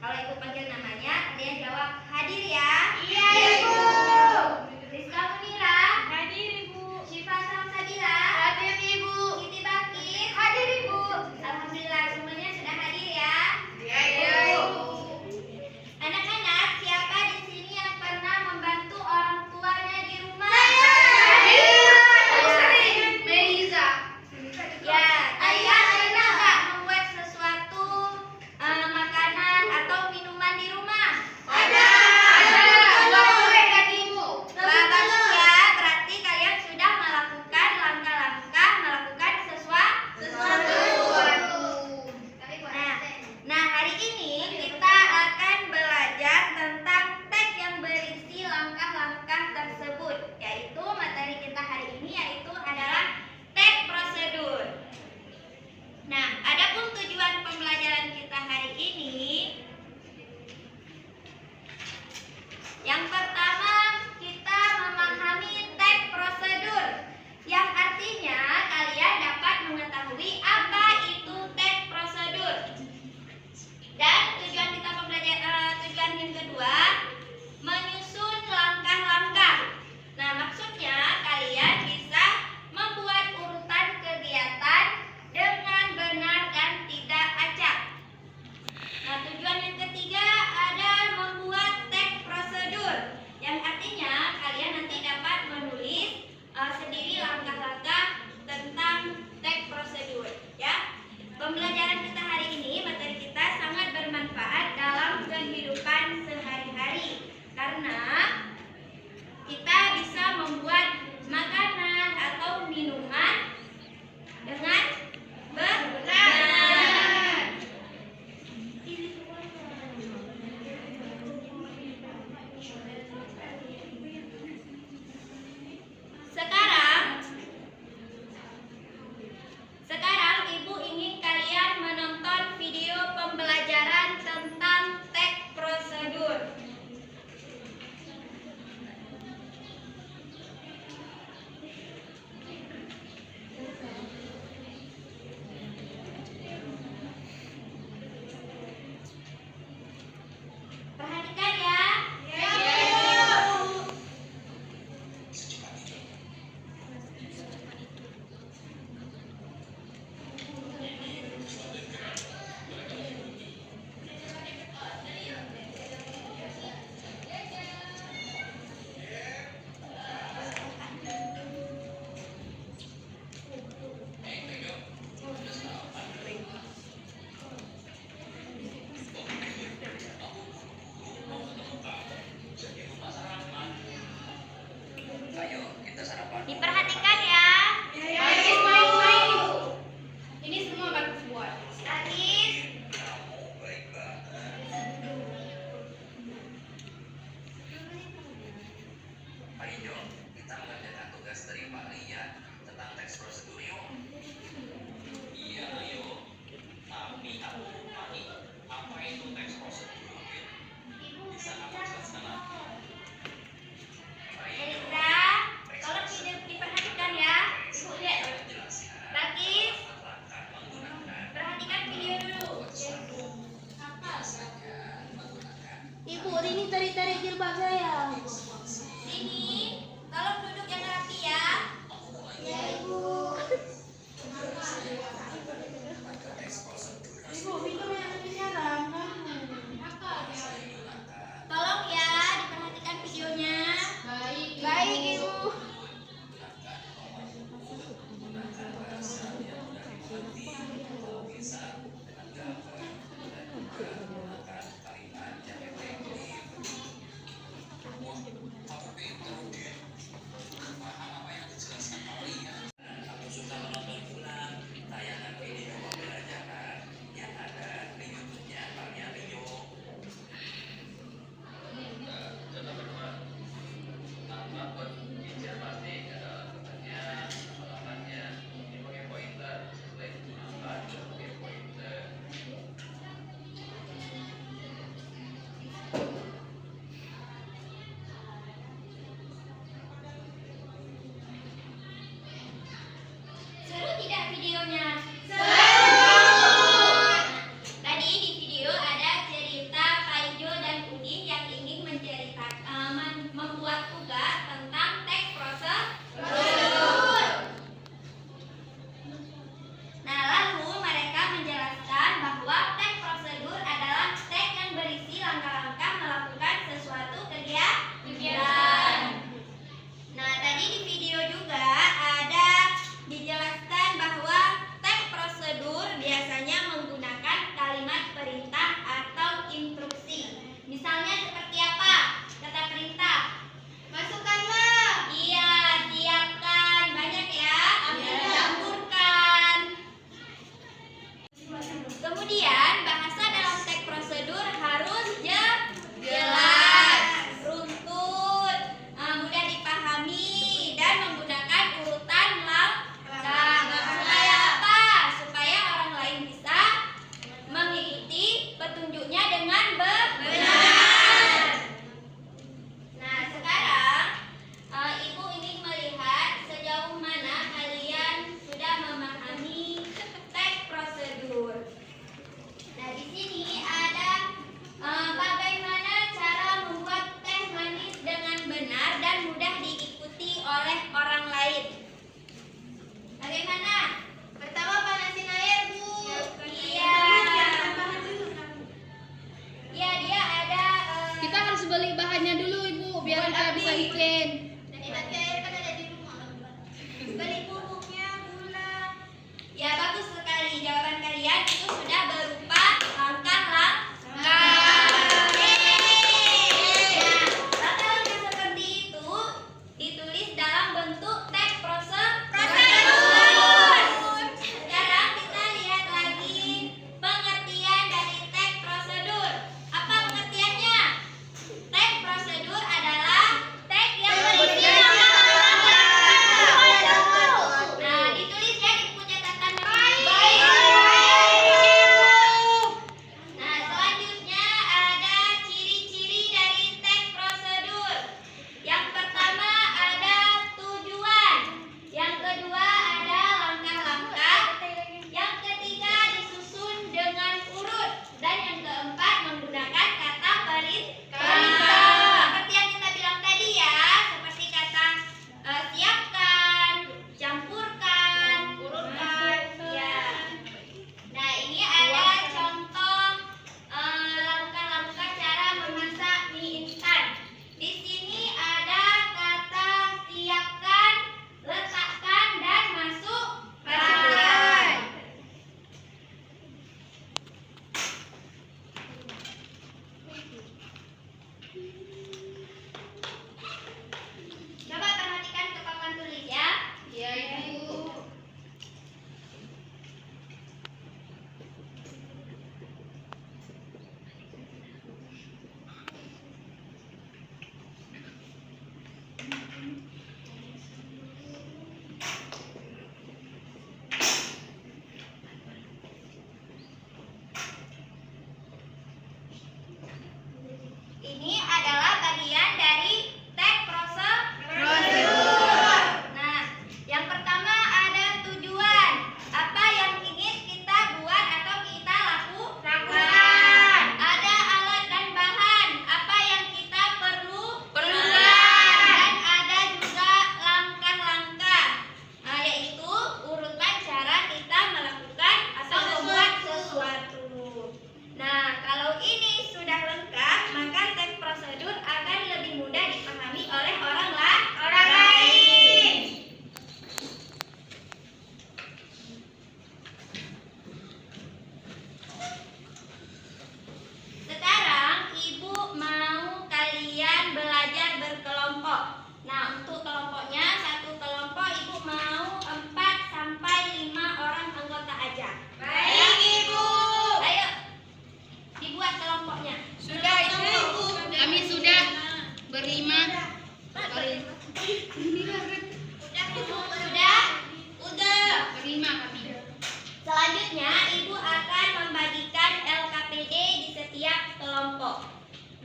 Kalau Ibu panggil namanya, kalian jawab hadir ya. Iya, Ibu. Rizka Munira. Hadir, Ibu. Syifa Samsabila. Hadir, Ibu. Siti Bakir. Hadir, Ibu. Alhamdulillah semuanya sudah hadir ya. Iya, Ibu. Anak-anak, siapa di sini yang pernah membantu orang tuanya di rumah? Meliza. Ya, kalian pernah nggak membuat sesuatu makanan atau minuman di rumah? Ada. Buat kue dan Ibu. Wah, bagus ya. Berarti kalian sudah melakukan langkah-langkah melakukan sesuatu. Nah, hari ini kita akan belajar tentang teks yang berisi langkah-langkah tersebut. Yaitu materi kita hari ini yaitu adalah teks prosedur. Nah, adapun tujuan pembelajaran kita hari ini, yang pertama kita memahami teks prosedur, yang artinya kalian dapat mengetahui apa itu teks prosedur. Dan tujuan kita tujuan yang kedua, menyusun langkah-langkah. Nah, maksudnya kalian bisa membuat urutan kegiatan dengan benar dan tidak acak. Nah, tujuan yang ketiga ada membuat teks prosedur, yang artinya kalian nanti dapat menulis sendiri langkah-langkah tentang teks prosedur, ya. Pembelajaran kita hari ini, materi kita sangat bermanfaat dalam kehidupan sehari-hari karena kita bisa membuat makanan atau minuman dengan benar. Sekarang Ibu ingin kalian menonton video pembelajaran tentang teks prosedur. Perhatikan ya. Diperhatikan ya. Gadis main-main, Ibu. Ini semua bagus buat. Gadis. Ayo, kita mengerjakan tugas dari Pak Lia tentang teks prosedur yuk. Iya, ayo. Tapi aku lupa nih, apa itu teks prosedur? Bisa kamu jelaskan? Elisa, tolong diperhatikan ya. Ibu lihat. Bakis, perhatikan video dulu. Ibu, ini tarik-tarik jilbab saya. Ini, tolong duduk yang rapi ya. Ya, Ibu. Ibu, minum yang lebih garam. Tolong ya, diperhatikan videonya. Baik, Ibu.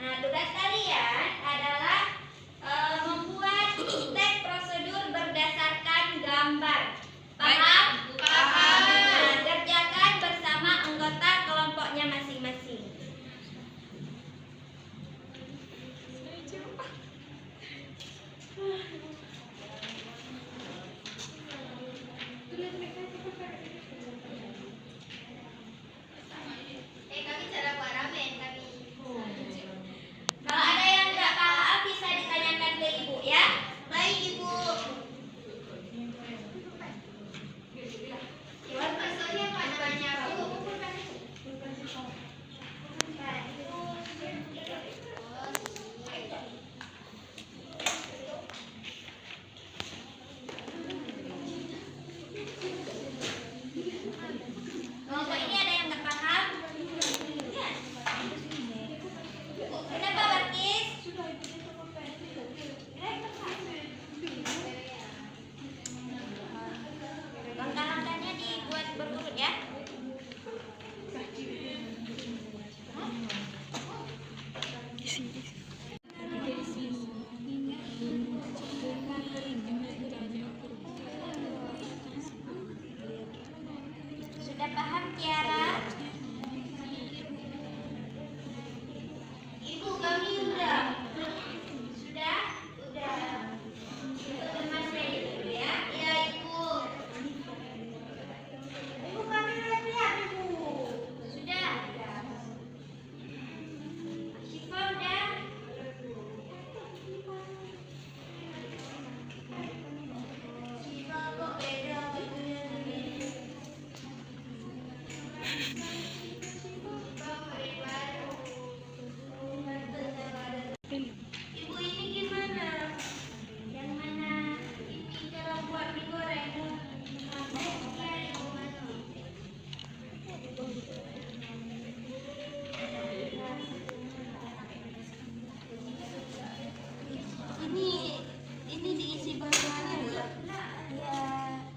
Nah, tugas kalian adalah membuat teks prosedur berdasarkan gambar. Paham? Paham. Nah, kerjakan bersama anggota kelompoknya masing-masing. Kami cara buat ramen kami. Kalau ada yang nggak paham bisa ditanyakan ke ibu ya. Baik, Ibu. Maksudnya apa namanya, Bu? Kelompok ini ada yang nggak paham? Kenapa Barkis? Langkah-langkahnya dibuat berurut ya. Sudah paham Tiara? Ibu, kami udah. Sudah? Udah. Teman ready dulu ya. Iya, Ibu. Ibu, kami udah siap, Ibu. Sudah. Syifa udah. Syifa kok beda bajunya nih? Ibu, ini gimana? Yang mana? Ini cara buat mie goreng. Ini diisi bagaimana ya? Ya,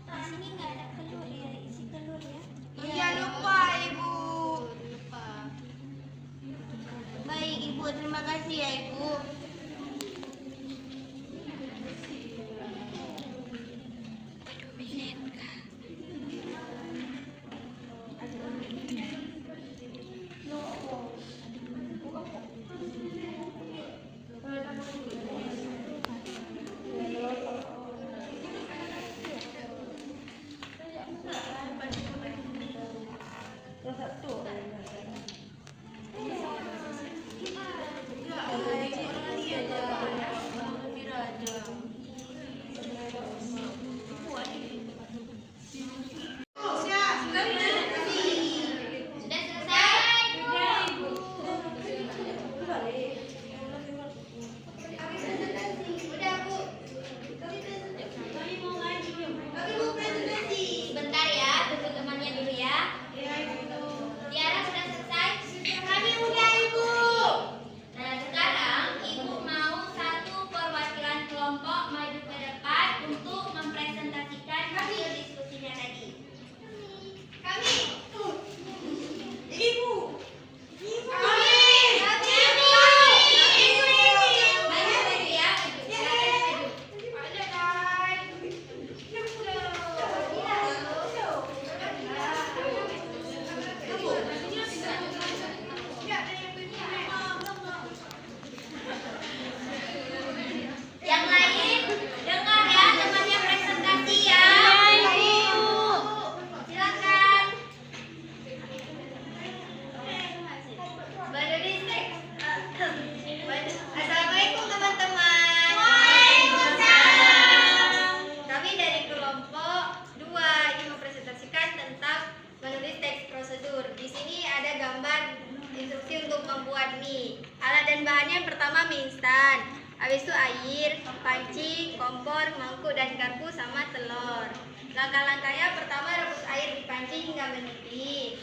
di sini nggak ada telur ya. Isi telur ya. Iya, lupa, Ibu. Lupa. Baik, Ibu. Terima kasih ya, Ibu. Sudah selesai? Udah, Bu. Kami mau ngaji. Kami mau presentasi. Sebentar ya, tunggu temannya dulu ya. Iya, Ibu. Tiara sudah selesai? Kami udah, Ibu. Nah, sekarang Ibu mau satu perwakilan kelompok maju ke depan untuk mempresentasikan hasil diskusinya tadi. Kami. Ibu. Maju ya. Yang lain dengar ya temannya presentasi ya. Silakan. Baru disek. Assalamualaikum teman-teman. Kami dari kelompok 2 ingin mempresentasikan tentang menulis teks prosedur. Di sini ada gambar instruksi untuk membuat mie. Alat dan bahannya yang pertama mie instan. Habis itu air, panci, kompor, mangkuk dan garpu sama telur. Langkah-langkahnya pertama rebus air di panci hingga mendidih.